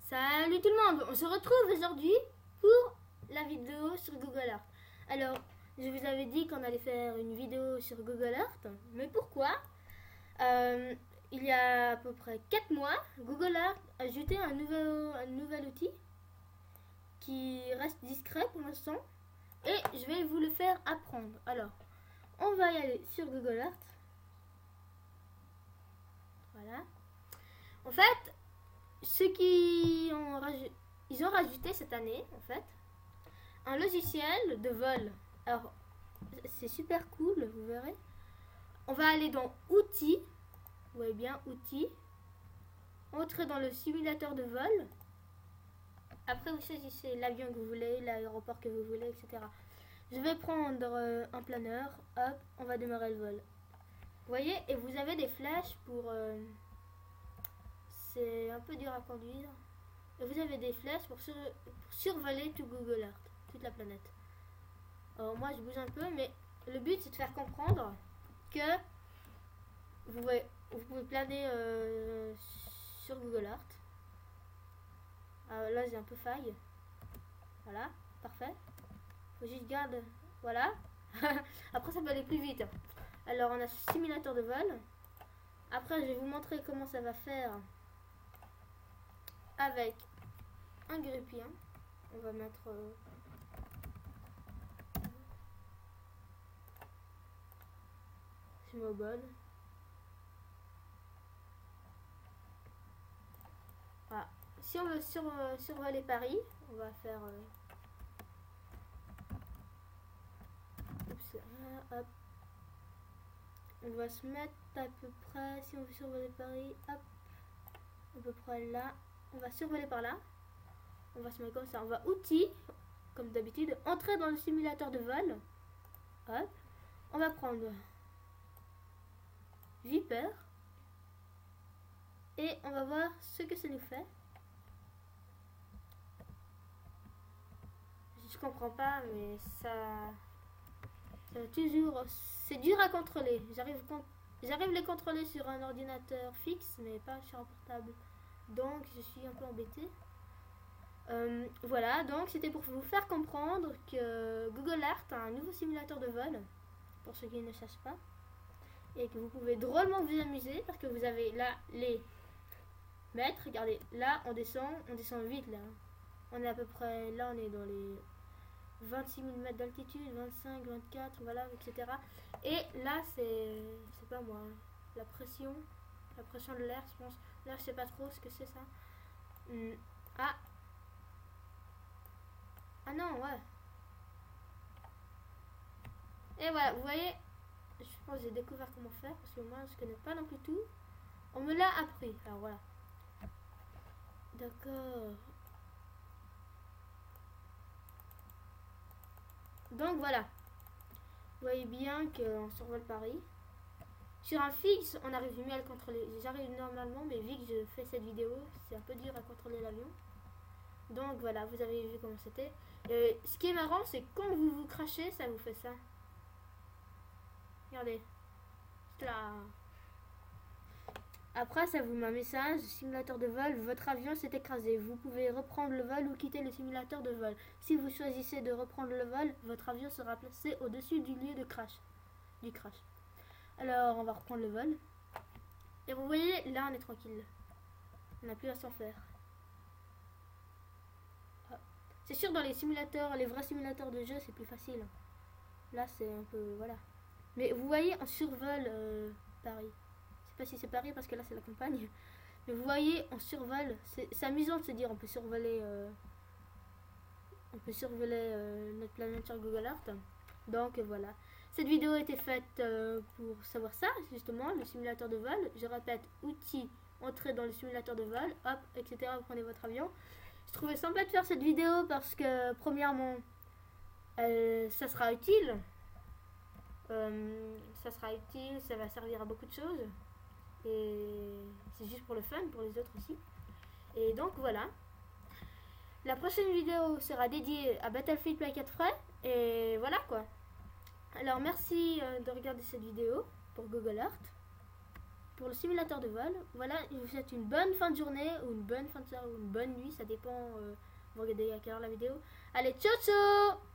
Salut tout le monde, on se retrouve aujourd'hui pour la vidéo sur Google Earth. Alors, je vous avais dit qu'on allait faire une vidéo sur Google Earth, mais pourquoi Il y a à peu près 4 mois, Google Earth a ajouté un nouvel outil qui reste discret pour l'instant et je vais vous le faire apprendre. Alors, on va y aller sur Google Earth. Voilà. En fait, ils ont rajouté cette année, en fait, un logiciel de vol. Alors, c'est super cool, vous verrez. On va aller dans Outils. Vous voyez bien, Outils. Entrer dans le simulateur de vol. Après, vous choisissez l'avion que vous voulez, l'aéroport que vous voulez, etc. Je vais prendre un planeur. Hop, on va démarrer le vol. Vous voyez, et vous avez des flèches pour... c'est un peu dur à conduire. Et vous avez des flèches pour survoler tout Google Earth, toute la planète. Alors moi je bouge un peu, mais le but c'est de faire comprendre que vous pouvez planer sur Google Earth. Là j'ai un peu faille. Voilà, parfait. Faut juste garder. Voilà. Après ça peut aller plus vite. Alors on a ce simulateur de vol. Après je vais vous montrer comment ça va faire avec un grippien. On va mettre sur mobile. Voilà. Si on veut survoler Paris, on va faire oups, hop. On va se mettre à peu près, si on veut survoler Paris, hop, à peu près là. On va survoler par là. On va se mettre comme ça. On va outils, comme d'habitude, entrer dans le simulateur de vol. Hop. On va prendre Viper. Et on va voir ce que ça nous fait. Je comprends pas, mais ça toujours... C'est dur à contrôler. J'arrive à les contrôler sur un ordinateur fixe, mais pas sur un portable. Donc je suis un peu embêtée. Voilà, donc c'était pour vous faire comprendre que Google Earth a un nouveau simulateur de vol, pour ceux qui ne sachent pas, et que vous pouvez drôlement vous amuser parce que vous avez là les mètres. Regardez, là on descend vite là. On est à peu près, là on est dans les 26 000 mètres d'altitude, 25, 24, voilà, etc. Et là c'est pas moi, la pression de l'air, je pense. Là je sais pas trop ce que c'est ça. Ah non, ouais. Et voilà, vous voyez, je pense que j'ai découvert comment faire parce que moi je connais pas non plus tout. On me l'a appris, alors voilà. D'accord. Donc voilà. Vous voyez bien qu'on survole Paris. Sur un fixe, on arrive mieux à le contrôler. J'arrive normalement, mais vu que je fais cette vidéo, c'est un peu dur à contrôler l'avion. Donc voilà, vous avez vu comment c'était. Ce qui est marrant, c'est que quand vous crachez, ça vous fait ça. Regardez. Là. Après, ça vous met un message, simulateur de vol, votre avion s'est écrasé. Vous pouvez reprendre le vol ou quitter le simulateur de vol. Si vous choisissez de reprendre le vol, votre avion sera placé au-dessus du lieu de crash. Alors, on va reprendre le vol. Et vous voyez, là, on est tranquille. On n'a plus à s'en faire. C'est sûr, dans les simulateurs, les vrais simulateurs de jeu, c'est plus facile. Là, c'est un peu... Voilà. Mais vous voyez, on survole Paris. Je sais pas si c'est Paris, parce que là, c'est la campagne. Mais vous voyez, on survole. C'est amusant de se dire, on peut survoler... notre planète sur Google Earth. Donc, voilà. Cette vidéo a été faite pour savoir ça, justement, le simulateur de vol. Je répète, outils, entrez dans le simulateur de vol, hop, etc. Vous prenez votre avion. Je trouvais sympa de faire cette vidéo parce que, premièrement, ça sera utile. Ça va servir à beaucoup de choses. Et c'est juste pour le fun, pour les autres aussi. Et donc, voilà. La prochaine vidéo sera dédiée à Battlefield Plague Fray. Et voilà quoi. Alors merci de regarder cette vidéo pour Google Earth. pour le simulateur de vol. Voilà, je vous souhaite une bonne fin de journée ou une bonne fin de soirée ou une bonne nuit, ça dépend. Vous regardez à quelle heure la vidéo. Allez, ciao ciao!